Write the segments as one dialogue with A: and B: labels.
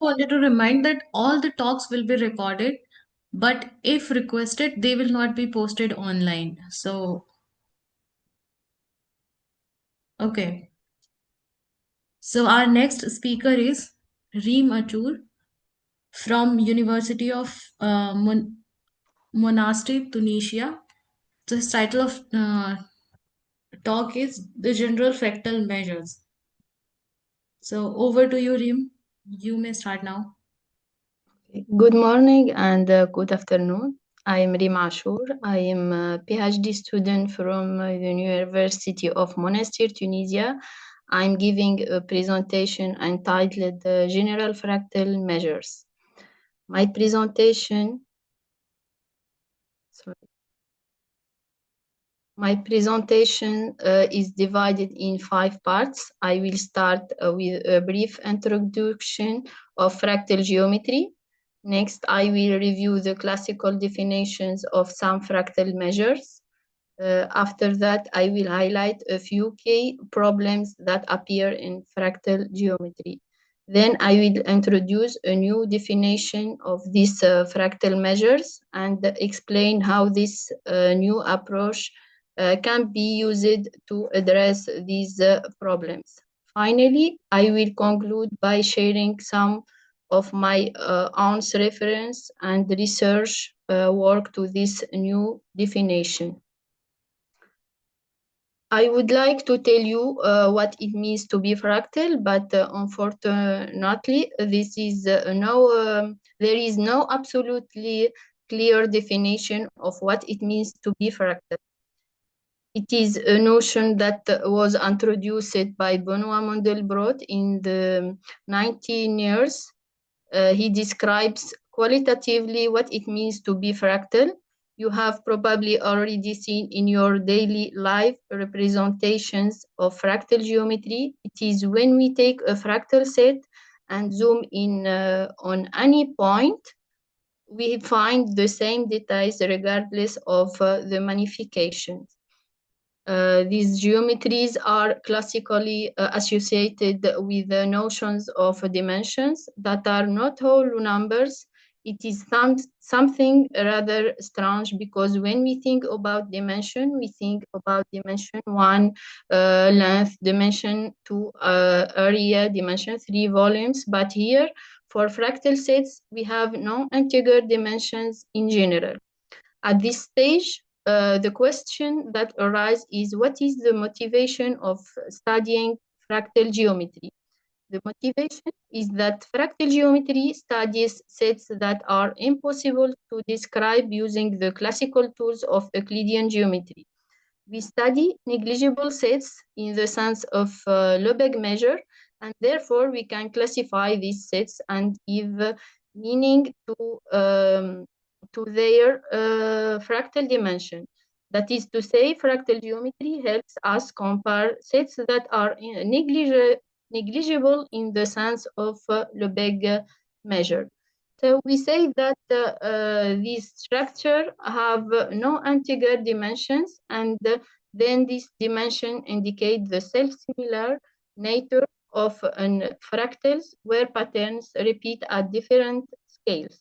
A: wanted to remind that all the talks will be recorded, but if requested, they will not be posted online. So, okay. So our next speaker is Reem Achour from University of Monastir, Tunisia. So his title of talk is The General Fractal Measures. So over to you, Reem. You may start now.
B: Good morning and good afternoon. I am Rim Ashour. I am a PhD student from the University of Monastir, Tunisia. I'm giving a presentation entitled General Fractal Measures. My presentation, is divided in 5 parts. I will start with a brief introduction of fractal geometry. Next, I will review the classical definitions of some fractal measures. After that, I will highlight a few key problems that appear in fractal geometry. Then I will introduce a new definition of these fractal measures and explain how this new approach can be used to address these problems. Finally, I will conclude by sharing some of my own reference and research work to this new definition. I would like to tell you what it means to be fractal, but unfortunately, there is no absolutely clear definition of what it means to be fractal. It is a notion that was introduced by Benoit Mandelbrot in the 19 years. He describes qualitatively what it means to be fractal. You have probably already seen in your daily life representations of fractal geometry. It is when we take a fractal set and zoom in on any point, we find the same details regardless of the magnification. These geometries are classically associated with the notions of dimensions that are not whole numbers. It is something rather strange because when we think about dimension, we think about dimension 1, length, dimension 2, area, dimension 3, volumes. But here, for fractal sets, we have non-integer dimensions in general. At this stage, the question that arises is what is the motivation of studying fractal geometry? The motivation is that fractal geometry studies sets that are impossible to describe using the classical tools of Euclidean geometry. We study negligible sets in the sense of Lebesgue measure, and therefore we can classify these sets and give meaning to their fractal dimension. That is to say, fractal geometry helps us compare sets that are negligible in the sense of Lebesgue measure. So we say that these structures have no integer dimensions, and then this dimension indicates the self-similar nature of fractals where patterns repeat at different scales.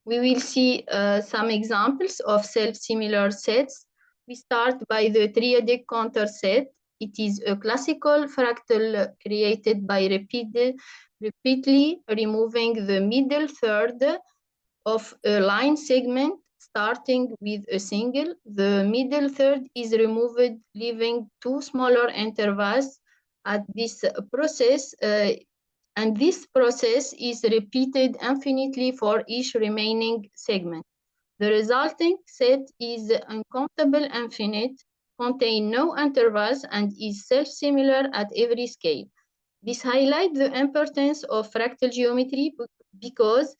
B: We will see some examples of self-similar sets. We start by the triadic contour set. It is a classical fractal created by repeatedly removing the middle third of a line segment starting with a single. The middle third is removed, leaving two smaller intervals. At this process, and this process is repeated infinitely for each remaining segment. The resulting set is uncountable infinite, contains no intervals, and is self-similar at every scale. This highlights the importance of fractal geometry because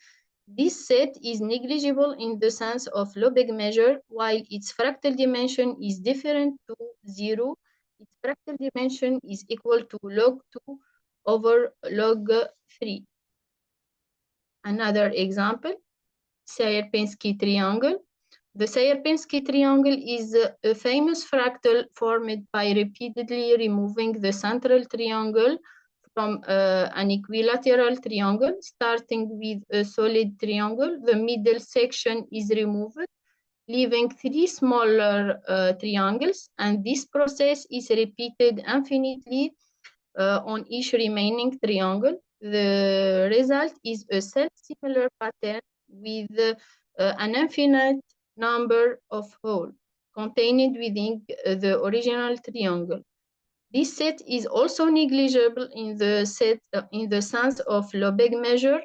B: this set is negligible in the sense of Lebesgue measure, while its fractal dimension is different to 0. Its fractal dimension is equal to log 2 over log 3. Another example, Sierpinski triangle. The Sierpinski triangle is a famous fractal formed by repeatedly removing the central triangle from an equilateral triangle, starting with a solid triangle. The middle section is removed, leaving three smaller triangles, and this process is repeated infinitely on each remaining triangle. The result is a self-similar pattern with an infinite number of holes contained within the original triangle. This set is also negligible in the sense of Lebesgue measure,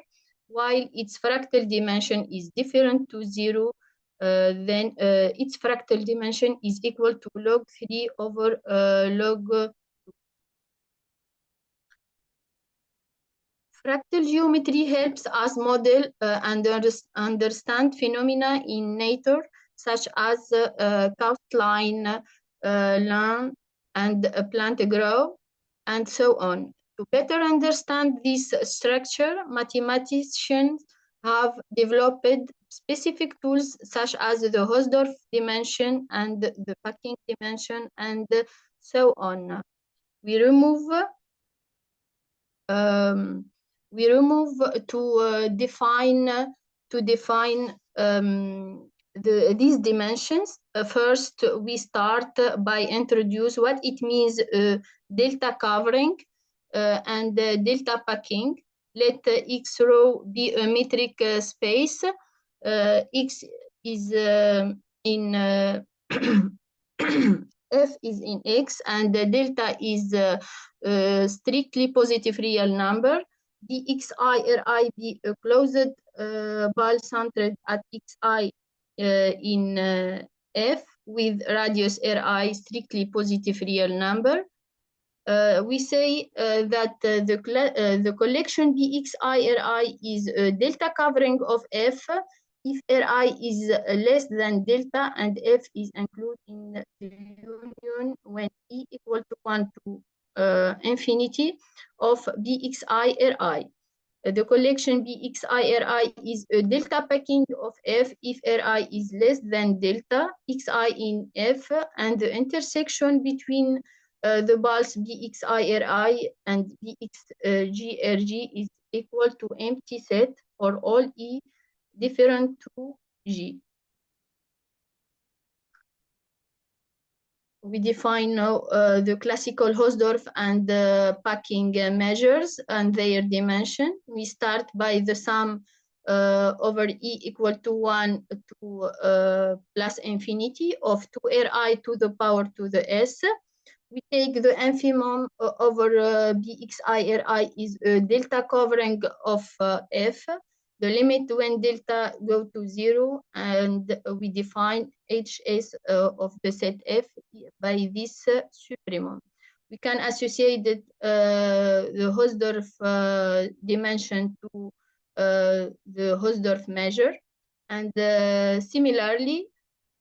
B: while its fractal dimension is different to zero. Then its fractal dimension is equal to log 3 over log. Fractal geometry helps us model and understand phenomena in nature, such as coastline, land, and plant growth, and so on. To better understand this structure, mathematicians have developed specific tools such as the Hausdorff dimension and the packing dimension, and so on. We remove to define these dimensions. First, we start by introduce what it means delta covering and delta packing. Let X row be a metric space. X is in F is in X, and the delta is strictly positive real number. Dxi be a closed ball centered at xi in F with radius ri strictly positive real number. We say that the collection Bxi Ri is a delta covering of F if Ri is less than delta and F is included in the union when E equal to 1 to infinity of Bxi Ri. The collection Bxi Ri is a delta packing of F if Ri is less than delta Xi in F, and the intersection between the balls Bxi Ri and Bxgrg is equal to empty set for all E different to G. We define now the classical Hausdorff and packing measures and their dimension. We start by the sum over E equal to 1 to plus infinity of 2Ri to the power to the S. We take the infimum over Bxi Ri is a delta covering of F. The limit when delta go to 0, and we define HS of the set F by this supremum. We can associate the Hausdorff dimension to the Hausdorff measure, and similarly,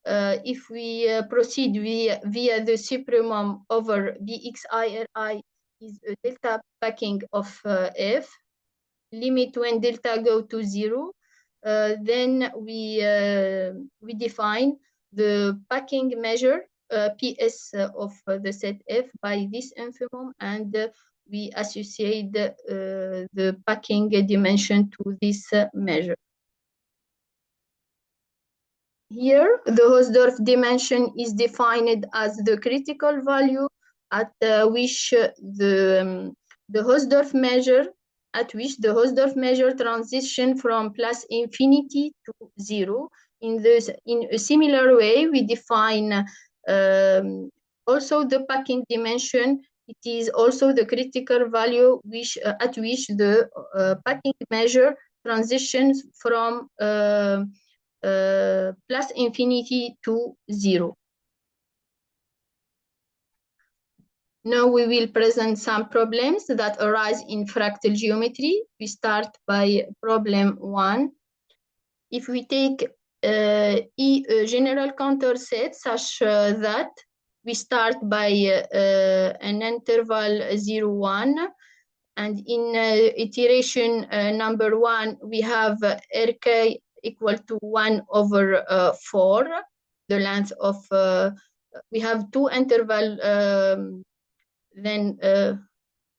B: if we proceed via the supremum over Bxi Ri is a delta packing of F, limit when delta go to 0, then we define the packing measure PS of the set F by this infimum, and we associate the packing dimension to this measure. Here, the Hausdorff dimension is defined as the critical value at which the Hausdorff measure transition from plus infinity to 0. In a similar way, we define also the packing dimension. It is also the critical value at which the packing measure transitions from plus infinity to 0. Now we will present some problems that arise in fractal geometry. We start by problem 1. If we take a general counter set such that we start by an interval 0, 1, and in iteration number 1, we have Rk equal to 1 over 4, the length of, we have two interval, then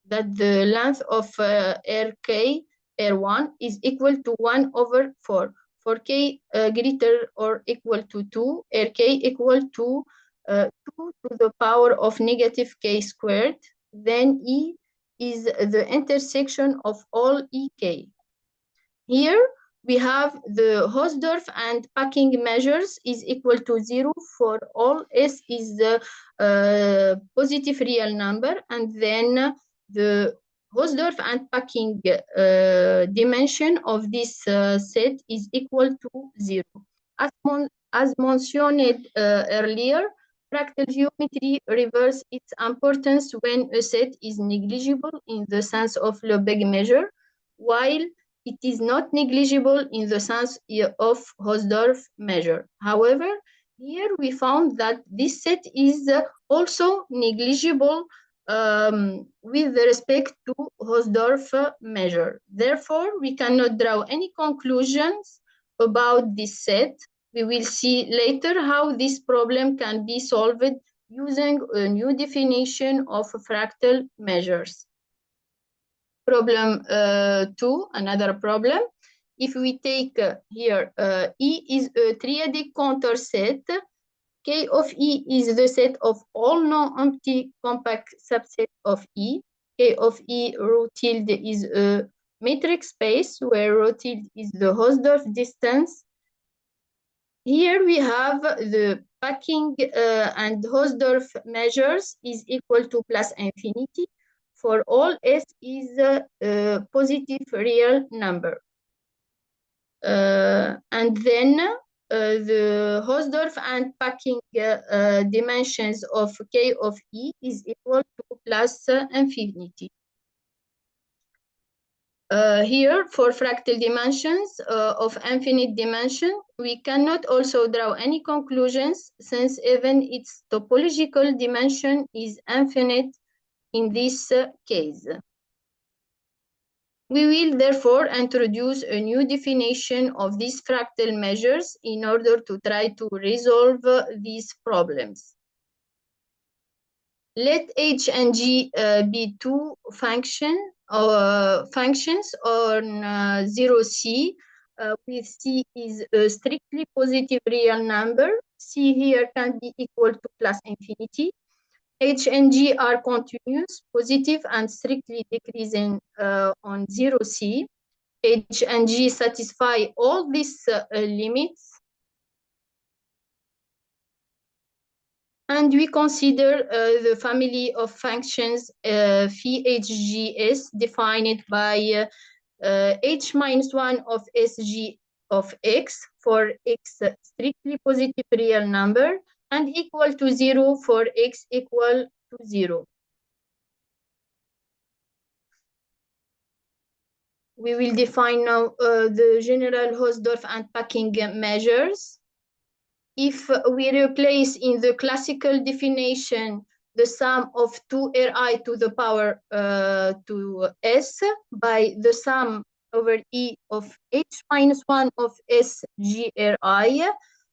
B: that the length of Rk, R1 is equal to 1 over 4. For k greater or equal to 2, Rk equal to 2 to the power of negative k squared, then E is the intersection of all Ek. Here we have the Hausdorff and packing measures is equal to 0 for all S is the positive real number, and then the Hausdorff and packing dimension of this set is equal to 0. As mentioned earlier, fractal geometry reverses its importance when a set is negligible in the sense of Lebesgue measure, while it is not negligible in the sense of Hausdorff measure. However, here we found that this set is also negligible with respect to Hausdorff measure. Therefore, we cannot draw any conclusions about this set. We will see later how this problem can be solved using a new definition of fractal measures. Problem 2, another problem. If we take here, E is a triadic contour set, K of E is the set of all non-empty compact subsets of E. K of E rho tilde is a metric space where rho tilde is the Hausdorff distance. Here we have the packing and Hausdorff measures is equal to plus infinity. For all S is a positive real number. And then the Hausdorff and packing dimensions of K of E is equal to plus infinity. Here, for fractal dimensions of infinite dimension, we cannot also draw any conclusions since even its topological dimension is infinite in this case. We will therefore introduce a new definition of these fractal measures in order to try to resolve these problems. Let H and G be two functions on 0C, with C is a strictly positive real number. C here can be equal to plus infinity. H and G are continuous, positive, and strictly decreasing on 0C. H and G satisfy all these limits. And we consider the family of functions phi HGS defined by H minus 1 of SG of X for X strictly positive real number and equal to 0 for X equal to 0. We will define now the general Hausdorff and packing measures. If we replace in the classical definition the sum of 2Ri to the power to S by the sum over E of H minus 1 of SGRI,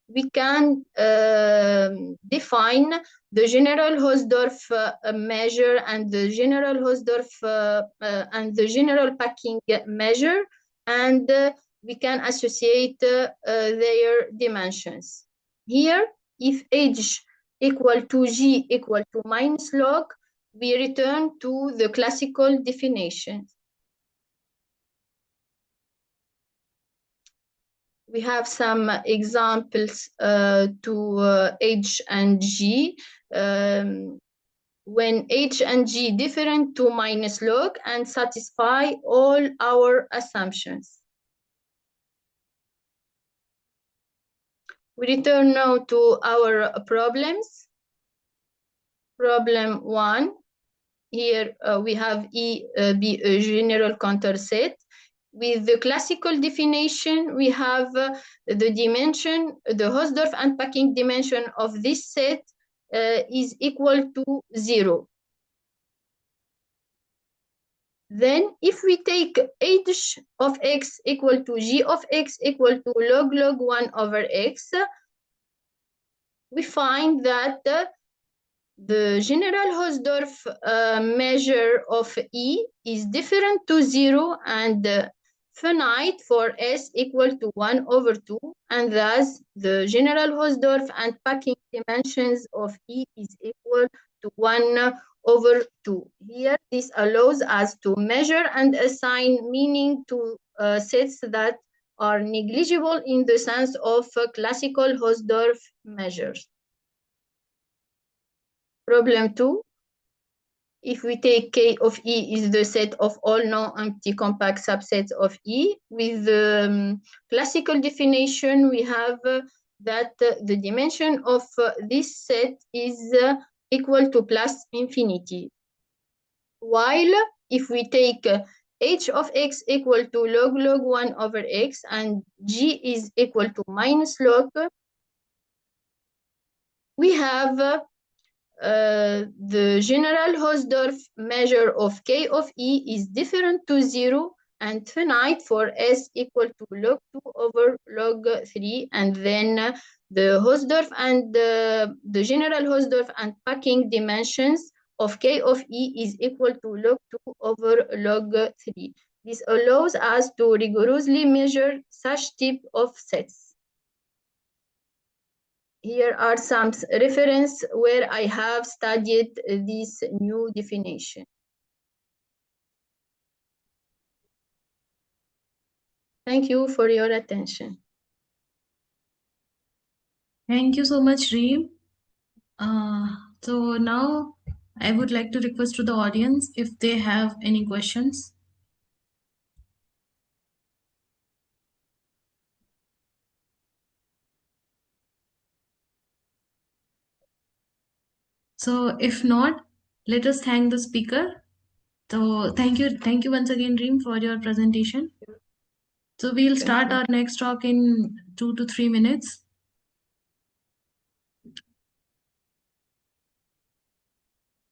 B: we can define the general Hausdorff measure and the general Hausdorff and the general packing measure, and we can associate their dimensions. Here, if H equal to G equal to minus log, we return to the classical definition. We have some examples to H and G. When H and G different to minus log and satisfy all our assumptions. We return now to our problems. Problem 1. Here we have E be a general contour set. With the classical definition, we have the dimension, the Hausdorff and packing dimension of this set is equal to 0. Then if we take H of X equal to G of X equal to log 1 over X, we find that The general Hausdorff measure of E is different to 0 and finite for S equal to 1 over 2, and thus the general Hausdorff and packing dimensions of E is equal to 1 over 2. Here, this allows us to measure and assign meaning to sets that are negligible in the sense of classical Hausdorff measures. Problem 2. If we take K of E is the set of all non-empty compact subsets of E, with the classical definition, we have that the dimension of this set is equal to plus infinity. While if we take h of x equal to log 1 over x and g is equal to minus log, we have the general Hausdorff measure of K of E is different to 0 and finite for S equal to log 2 over log 3. And then the Hausdorff and the general Hausdorff and packing dimensions of K of E is equal to log 2 over log 3. This allows us to rigorously measure such type of sets. Here are some references where I have studied this new definition. Thank you for your attention.
A: Thank you so much, Reem. So now I would like to request to the audience if they have any questions. So if not, let us thank the speaker. So thank you once again, Reem, for your presentation. So we'll start our next talk in 2 to 3 minutes.